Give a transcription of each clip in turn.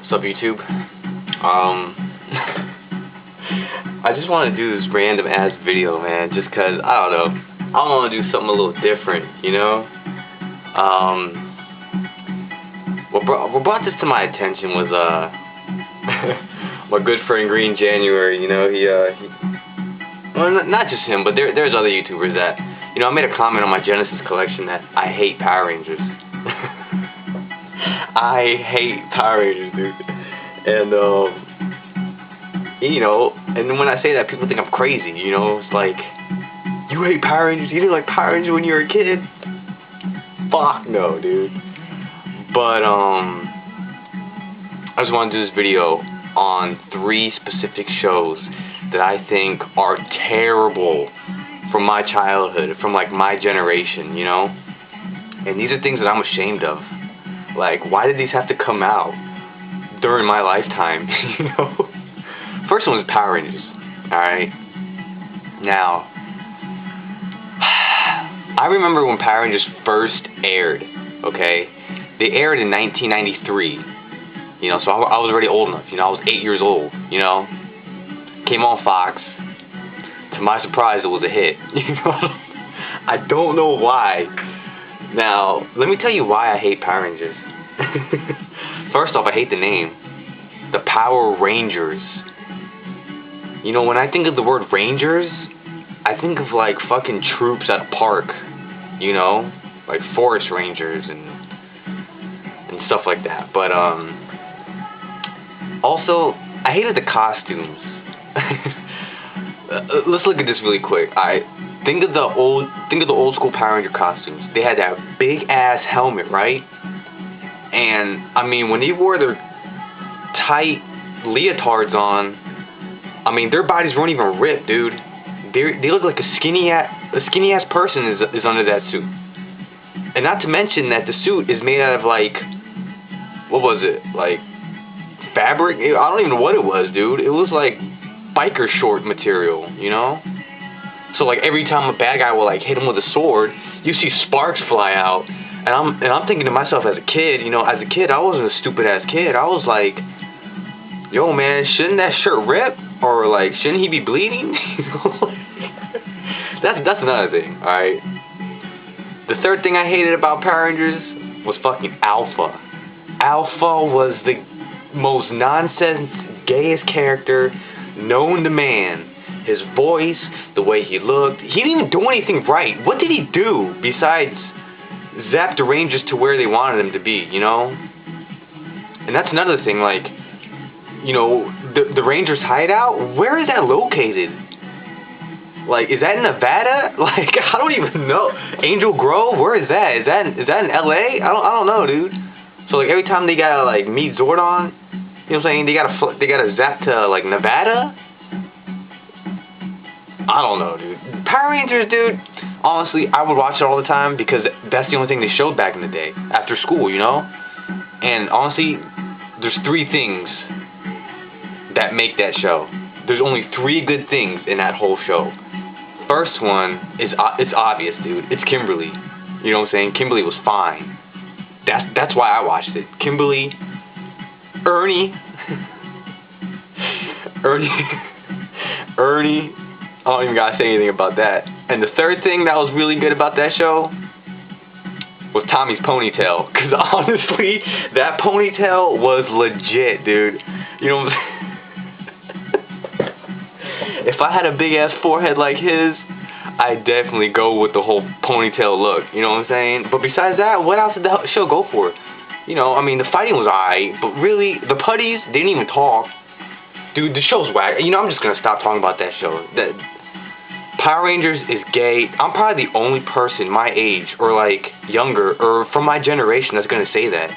What's up, YouTube? I just want to do this random ass video, man, just cause I don't know. I want to do something a little different, you know. What brought this to my attention was my good friend Green January. You know, well, not just him, but there's other YouTubers that, you know, I made a comment on my Genesis collection that I hate Power Rangers. I hate Power Rangers, dude. And you know, and then when I say that, people think I'm crazy. You know, it's like, you hate Power Rangers? You didn't like Power Rangers when you were a kid? Fuck no, dude. But I just want to do this video on 3 specific shows that I think are terrible from my childhood, from like my generation, you know. And these are things that I'm ashamed of. Like, why did these have to come out during my lifetime? You know. First one was Power Rangers. Alright. Now, I remember when Power Rangers first aired, okay? They aired in 1993. You know, so I was already old enough. You know, I was 8 years old, you know? Came on Fox. To my surprise, it was a hit. You know? I don't know why. Now, let me tell you why I hate Power Rangers. First off, I hate the name. The Power Rangers. You know, when I think of the word Rangers, I think of like fucking troops at a park. You know? Like forest rangers and stuff like that. But also, I hated the costumes. Let's look at this really quick. Think of the old school Power Ranger costumes. They had that big ass helmet, right? And I mean, when they wore their tight leotards on, I mean, their bodies weren't even ripped, dude. They look like a skinny ass person is under that suit. And not to mention that the suit is made out of like, what was it? Like fabric? I don't even know what it was, dude. It was like biker short material, you know? So like every time a bad guy will like hit him with a sword, you see sparks fly out. And I'm thinking to myself as a kid, you know, as a kid I wasn't a stupid ass kid. I was like, yo man, shouldn't that shirt rip? Or like, shouldn't he be bleeding? That's another thing, alright? The third thing I hated about Power Rangers was fucking Alpha. Alpha was the most nonsense, gayest character known to man. His voice, the way he looked, he didn't even do anything right. What did he do besides zap the Rangers to where they wanted them to be, you know? And that's another thing, like, you know, the Rangers hideout, where is that located? Like, is that in Nevada? Like, I don't even know. Angel Grove, where is that? Is that in LA? I don't know, dude. So like every time they gotta like meet Zordon, you know what I'm saying? They gotta zap to like Nevada. I don't know, dude. Power Rangers, dude. Honestly, I would watch it all the time because that's the only thing they showed back in the day after school, you know. And honestly, there's 3 things that make that show. There's only 3 good things in that whole show. First one is it's obvious, dude. It's Kimberly. You know what I'm saying? Kimberly was fine. That's why I watched it. Kimberly, Ernie. I don't even gotta say anything about that. And the third thing that was really good about that show was Tommy's ponytail. Cause honestly, that ponytail was legit, dude. You know what I'm saying? If I had a big ass forehead like his, I'd definitely go with the whole ponytail look, you know what I'm saying? But besides that, what else did the show go for? You know, I mean, the fighting was alright, but really, the putties, they didn't even talk. Dude, the show's whack. You know, I'm just gonna stop talking about that show. Power Rangers is gay. I'm probably the only person my age, or like, younger, or from my generation that's gonna say that.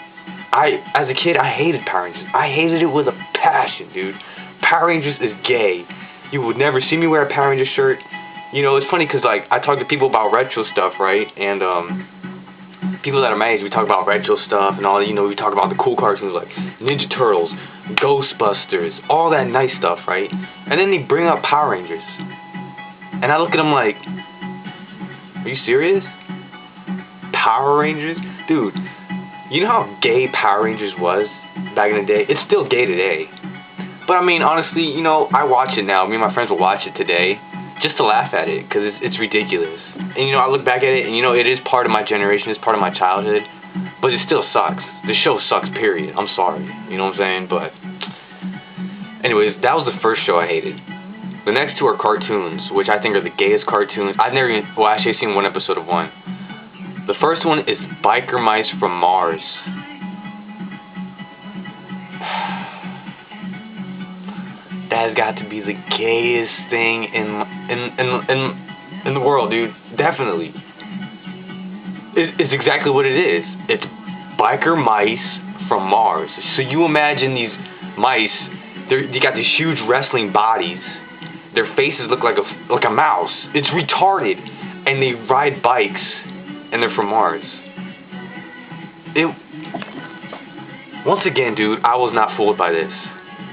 As a kid, I hated Power Rangers. I hated it with a passion, dude. Power Rangers is gay. You would never see me wear a Power Ranger shirt. You know, it's funny because, like, I talk to people about retro stuff, right? And, people that are my age, we talk about retro stuff and all, you know, we talk about the cool cartoons like Ninja Turtles, Ghostbusters, all that nice stuff, right? And then they bring up Power Rangers. And I look at them like, are you serious? Power Rangers? Dude, you know how gay Power Rangers was? back in the day. It's still gay today. But I mean, honestly, you know, I watch it now. Me and my friends will watch it today just to laugh at it, because it's ridiculous. And you know, I look back at it, and you know, it is part of my generation, it's part of my childhood, but it still sucks. The show sucks, period. I'm sorry. You know what I'm saying? But anyways, that was the first show I hated. The next two are cartoons, which I think are the gayest cartoons. I've never even, well, actually, I've seen one episode of one. The first one is Biker Mice from Mars. That has got to be the gayest thing in the world, dude. Definitely. It's exactly what it is. It's biker mice from Mars. So you imagine these mice. They got these huge wrestling bodies. Their faces look like a mouse. It's retarded, and they ride bikes, and they're from Mars. Once again, dude, I was not fooled by this.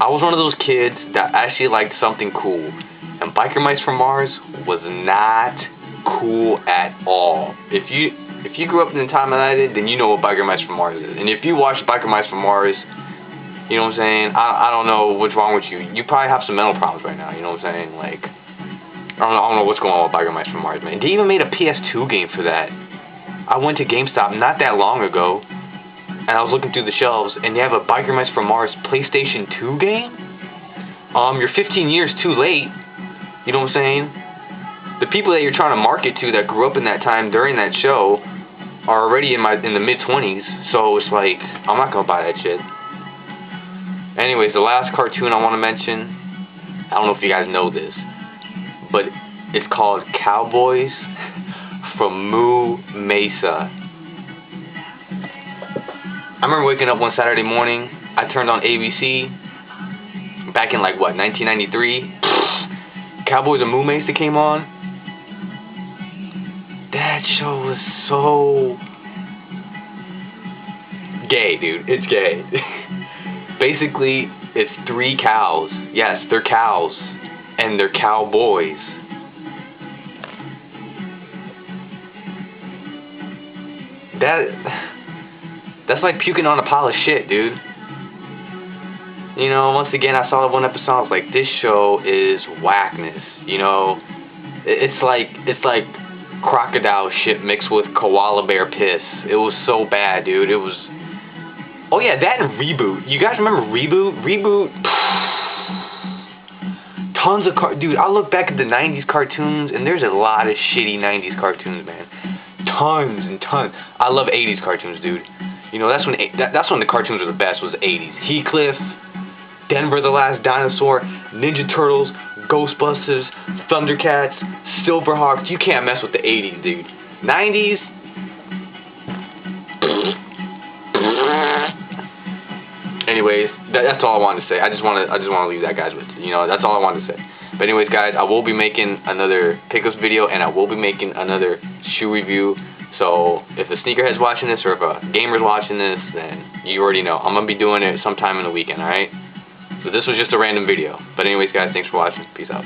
I was one of those kids that actually liked something cool, and Biker Mice from Mars was not cool at all. If you grew up in the time that I did, then you know what Biker Mice from Mars is. And if you watch Biker Mice from Mars, you know what I'm saying? I don't know what's wrong with you. You probably have some mental problems right now. You know what I'm saying? Like, I don't know what's going on with Biker Mice from Mars, man. They even made a PS2 game for that. I went to GameStop not that long ago, and I was looking through the shelves, and they have a Biker Mice from Mars PlayStation 2 game? You're 15 years too late. You know what I'm saying? The people that you're trying to market to that grew up in that time during that show are already in the mid-20s, so it's like, I'm not gonna buy that shit. Anyways, the last cartoon I want to mention, I don't know if you guys know this, but it's called Cowboys from Moo Mesa. I remember waking up one Saturday morning, I turned on ABC, back in like, what, 1993? Cowboys of Moo Mesa came on. That show was so gay, dude. It's gay. Basically, it's 3 cows. Yes, they're cows. And they're cowboys. That's like puking on a pile of shit, dude. You know, once again, I saw one episode, I was like, this show is whackness. You know, it's like crocodile shit mixed with koala bear piss. It was so bad, dude. It was... Oh yeah, that and Reboot. You guys remember Reboot? Reboot... Tons of... Dude, I look back at the 90s cartoons, and there's a lot of shitty 90s cartoons, man. Tons and tons. I love 80s cartoons, dude. You know, that's when the cartoons were the best, was the 80s. Heathcliff, Denver the Last Dinosaur, Ninja Turtles, Ghostbusters, Thundercats, Silverhawks. You can't mess with the 80s, dude. 90s? Anyways, that's all I wanted to say. I just want to leave that, guys, with you. You know, that's all I wanted to say. But anyways, guys, I will be making another pickups video, and I will be making another shoe review. So if a sneakerhead's watching this, or if a gamer's watching this, then you already know. I'm going to be doing it sometime in the weekend, alright? So this was just a random video. But anyways, guys, thanks for watching. Peace out.